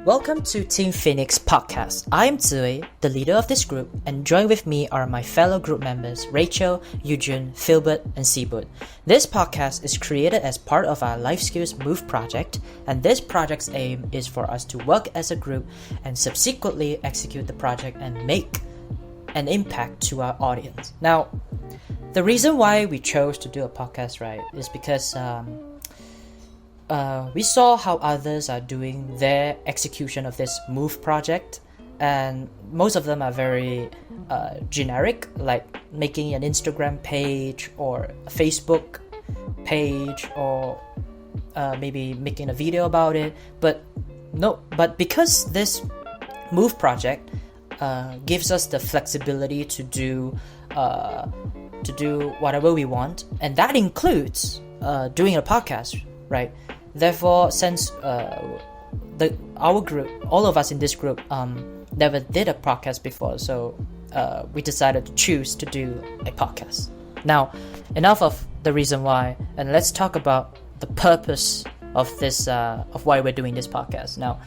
Welcome to Team Phoenix Podcast. I am Ziwei, the leader of this group, and joined with me are my fellow group members Rachel, Eugene, Philbert, and Seabud. This podcast is created as part of our Life Skills Move project, and this project's aim is for us to work as a group and subsequently execute the project and make an impact to our audience. Now, the reason why we chose to do a podcast, right, is because we saw how others are doing their execution of this Move project, and most of them are very generic, like making an Instagram page or a Facebook page, or maybe making a video about it. But because this Move project gives us the flexibility to do whatever we want, and that includes doing a podcast, right? Therefore, since our group, all of us in this group, never did a podcast before, so we decided to choose to do a podcast. Now, enough of the reason why, and let's talk about the purpose of this, of why we're doing this podcast. Now,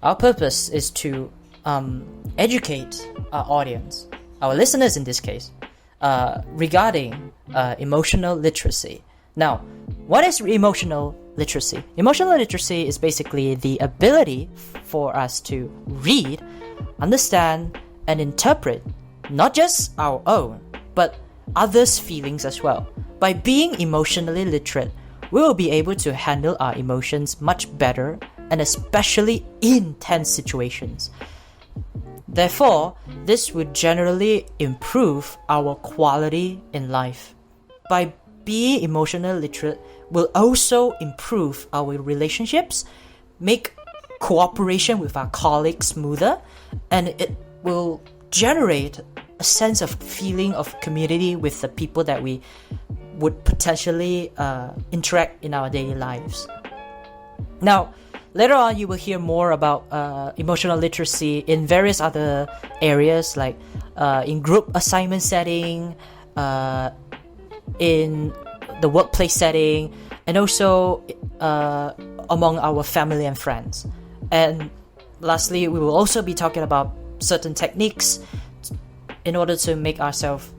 our purpose is to educate our audience, our listeners in this case, regarding emotional literacy. Now, what is emotional literacy? Emotional literacy is basically the ability for us to read, understand, and interpret not just our own, but others' feelings as well. By being emotionally literate, we will be able to handle our emotions much better, and especially in tense situations. Therefore, this would generally improve our quality in life. By being emotionally literate will also improve our relationships, make cooperation with our colleagues smoother, and it will generate a sense of feeling of community with the people that we would potentially interact in our daily lives. Now, later on, you will hear more about emotional literacy in various other areas, like in group assignment setting, in the workplace setting, and also among our family and friends. And lastly, we will also be talking about certain techniques in order to make ourselves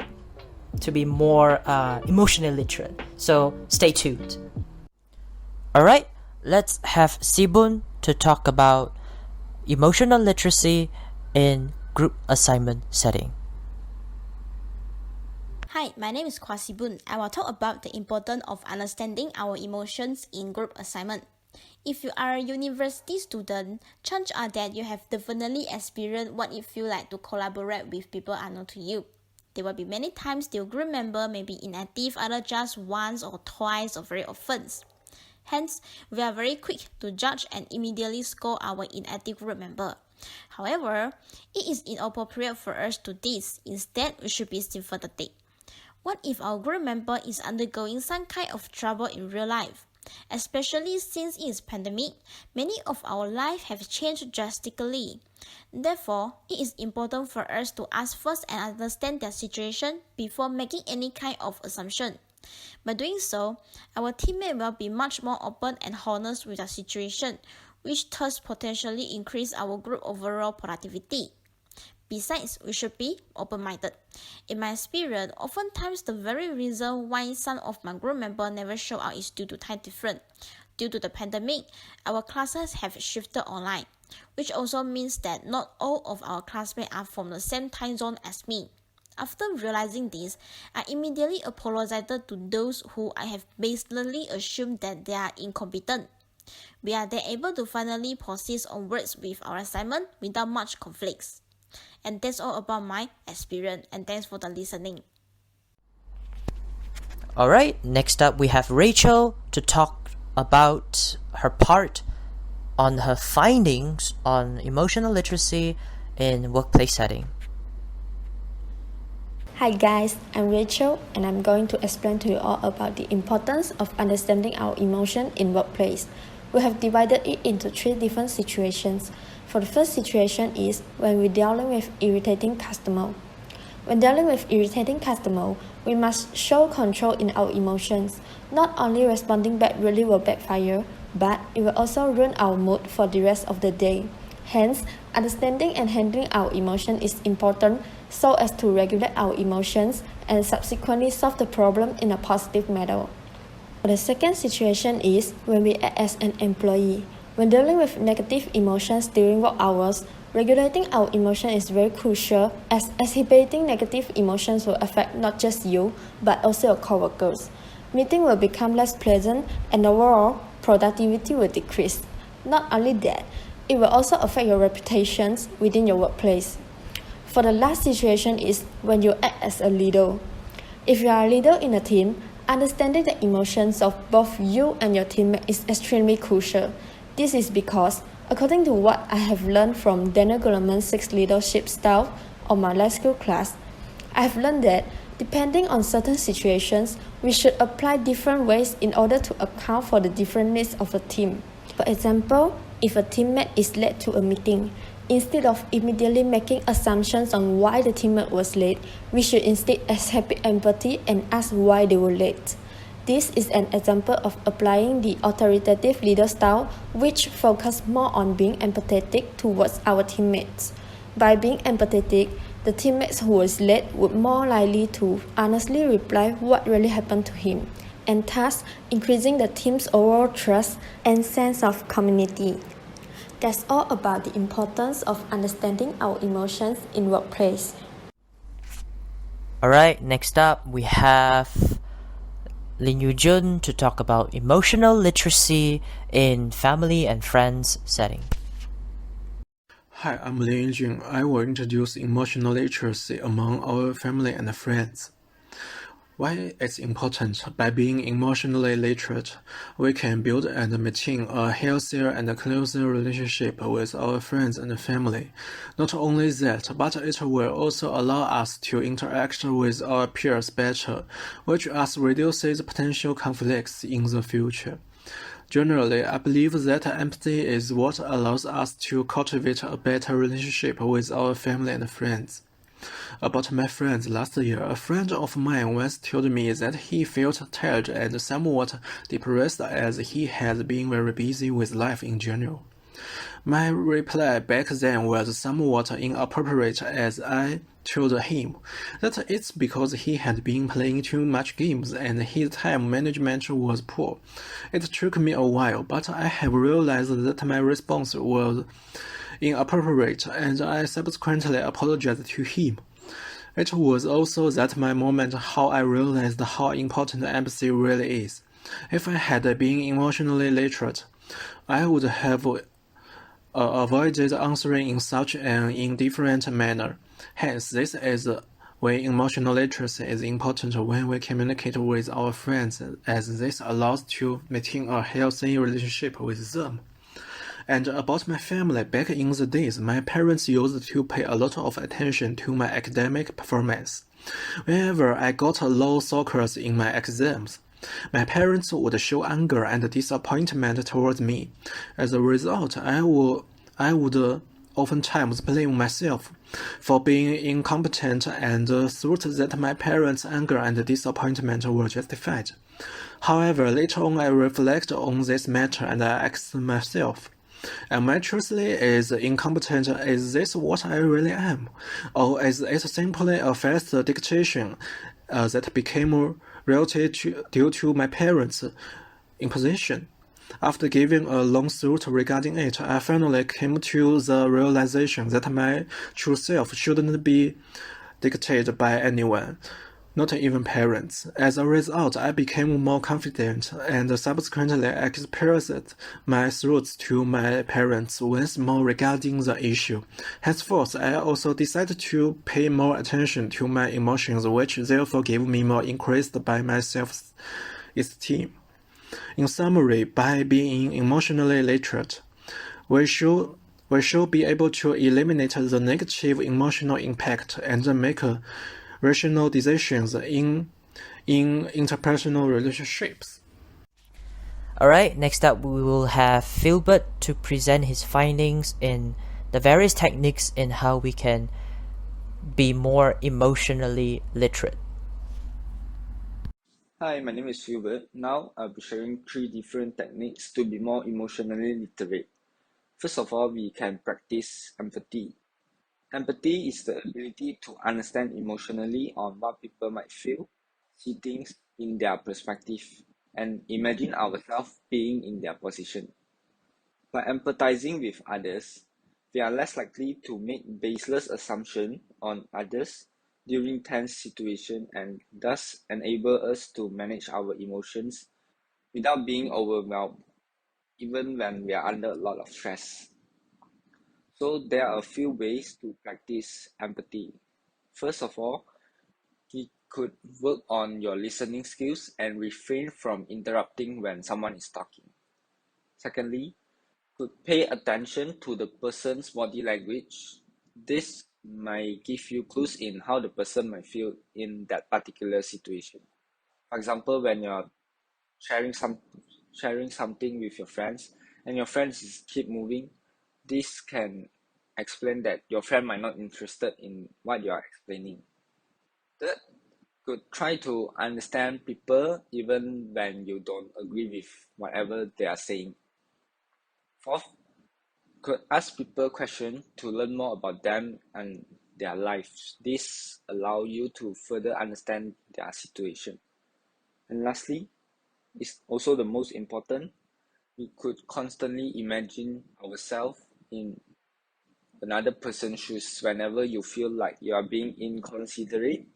to be more emotionally literate. So stay tuned. Alright, let's have Sibun to talk about emotional literacy in group assignment setting. Hi, my name is Kwasibun. I will talk about the importance of understanding our emotions in group assignment. If you are a university student, chances are that you have definitely experienced what it feels like to collaborate with people unknown to you. There will be many times your group member may be inactive either just once or twice or very often. Hence, we are very quick to judge and immediately score our inactive group member. However, it is inappropriate for us to do this. Instead, we should be sympathetic. What if our group member is undergoing some kind of trouble in real life? Especially since it is pandemic, many of our lives have changed drastically. Therefore, it is important for us to ask first and understand their situation before making any kind of assumption. By doing so, our teammate will be much more open and honest with the situation, which thus potentially increase our group overall productivity. Besides, we should be open-minded. In my experience, oftentimes the very reason why some of my group members never show up is due to time difference. Due to the pandemic, our classes have shifted online, which also means that not all of our classmates are from the same time zone as me. After realizing this, I immediately apologized to those who I have baselessly assumed that they are incompetent. We are then able to finally proceed onwards with our assignment without much conflicts. And that's all about my experience, and thanks for the listening. Alright, next up we have Rachel to talk about her part on her findings on emotional literacy in workplace setting. Hi guys, I'm Rachel, and I'm going to explain to you all about the importance of understanding our emotion in workplace. We have divided it into 3 different situations. For the first situation is when we're dealing with irritating customer. When dealing with irritating customer, we must show control in our emotions. Not only responding back really will backfire, but it will also ruin our mood for the rest of the day. Hence, understanding and handling our emotion is important so as to regulate our emotions and subsequently solve the problem in a positive manner. The second situation is when we act as an employee. When dealing with negative emotions during work hours, regulating our emotion is very crucial as exhibiting negative emotions will affect not just you, but also your coworkers. Meeting will become less pleasant and overall productivity will decrease. Not only that, it will also affect your reputations within your workplace. For the last situation is when you act as a leader. If you are a leader in a team, understanding the emotions of both you and your teammate is extremely crucial. This is because, according to what I have learned from Daniel Goleman's 6 leadership style on my life skill class, I have learned that depending on certain situations, we should apply different ways in order to account for the different needs of a team. For example, if a teammate is late to a meeting, instead of immediately making assumptions on why the teammate was late, we should instead exhibit empathy and ask why they were late. This is an example of applying the authoritative leader style, which focuses more on being empathetic towards our teammates. By being empathetic, the teammates who was late would more likely to honestly reply what really happened to him, and thus increasing the team's overall trust and sense of community. That's all about the importance of understanding our emotions in workplace. Alright, next up we have Lin Yu-jun to talk about emotional literacy in family and friends setting. Hi, I'm Lin Yujun. I will introduce emotional literacy among our family and friends. Why it's important? By being emotionally literate, we can build and maintain a healthier and closer relationship with our friends and family. Not only that, but it will also allow us to interact with our peers better, which thus reduces potential conflicts in the future. Generally, I believe that empathy is what allows us to cultivate a better relationship with our family and friends. About my friends last year, a friend of mine once told me that he felt tired and somewhat depressed as he had been very busy with life in general. My reply back then was somewhat inappropriate as I told him that it's because he had been playing too much games and his time management was poor. It took me a while, but I have realized that my response was inappropriate and I subsequently apologized to him. It was also that my moment how I realized how important empathy really is. If I had been emotionally literate, I would have avoided answering in such an indifferent manner. Hence, this is why emotional literacy is important when we communicate with our friends, as this allows to maintain a healthy relationship with them. And about my family, back in the days, my parents used to pay a lot of attention to my academic performance. Whenever I got low scores in my exams, my parents would show anger and disappointment towards me. As a result, I would oftentimes blame myself for being incompetent and thought that my parents' anger and disappointment were justified. However, later on I reflect on this matter and I ask myself, am I truly as incompetent? Is this what I really am? Or is it simply a fast dictation that became reality due to my parents' imposition? After giving a long thought regarding it, I finally came to the realization that my true self shouldn't be dictated by anyone, not even parents. As a result, I became more confident and subsequently expressed my thoughts to my parents once more regarding the issue. Henceforth, I also decided to pay more attention to my emotions, which therefore gave me more increased by my self-esteem. In summary, by being emotionally literate, we should be able to eliminate the negative emotional impact and make rational decisions in interpersonal relationships. Alright, next up we will have Philbert to present his findings in the various techniques in how we can be more emotionally literate. Hi, my name is Hubert. Now I'll be sharing 3 different techniques to be more emotionally literate. First of all, we can practice empathy. Empathy is the ability to understand emotionally on what people might feel, see things in their perspective, and imagine ourselves being in their position. By empathizing with others, we are less likely to make baseless assumptions on others during tense situations and thus enable us to manage our emotions without being overwhelmed, even when we are under a lot of stress. So there are a few ways to practice empathy. First of all, you could work on your listening skills and refrain from interrupting when someone is talking. Secondly, could pay attention to the person's body language. This might give you clues in how the person might feel in that particular situation. For example, when you're sharing something with your friends and your friends keep moving, this can explain that your friend might not interested in what you are explaining. Third, could try to understand people even when you don't agree with whatever they are saying. Fourth, could ask people questions to learn more about them and their lives. This allow you to further understand their situation. And lastly, is also the most important, we could constantly imagine ourselves in another person's shoes whenever you feel like you are being inconsiderate,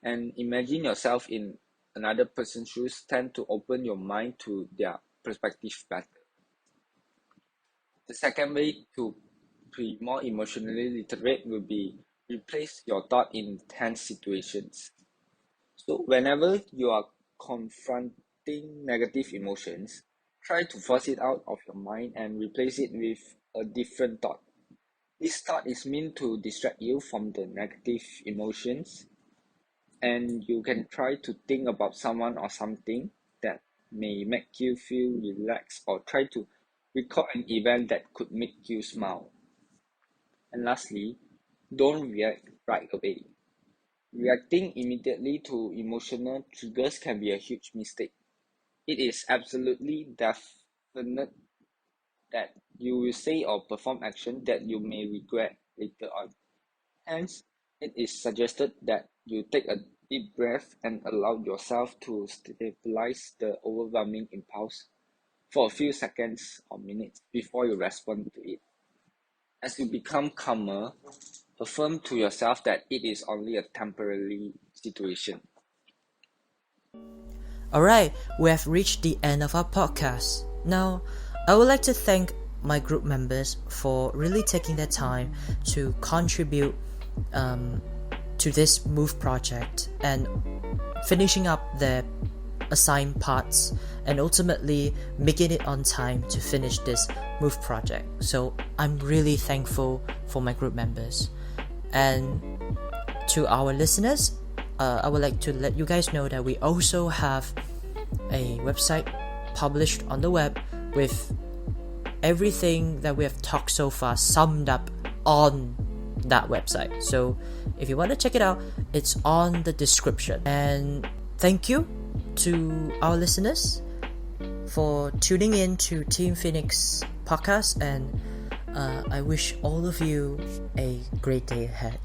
and imagine yourself in another person's shoes tend to open your mind to their perspective better. The second way to be more emotionally literate will be replace your thought in tense situations. So whenever you are confronting negative emotions, try to force it out of your mind and replace it with a different thought. This thought is meant to distract you from the negative emotions, and you can try to think about someone or something that may make you feel relaxed, or try to recall an event that could make you smile. And lastly, don't react right away. Reacting immediately to emotional triggers can be a huge mistake. It is absolutely definite that you will say or perform action that you may regret later on. Hence, it is suggested that you take a deep breath and allow yourself to stabilize the overwhelming impulse for a few seconds or minutes before you respond to it. As you become calmer, affirm to yourself that it is only a temporary situation. Alright, we have reached the end of our podcast. Now, I would like to thank my group members for really taking their time to contribute to this MOVE project and finishing up their assigned parts and ultimately making it on time to finish this MOVE project. So I'm really thankful for my group members. And to our listeners, I would like to let you guys know that we also have a website published on the web with everything that we have talked so far summed up on that website. So if you want to check it out, it's on the description. And thank you to our listeners for tuning in to Team Phoenix podcast, and I wish all of you a great day ahead.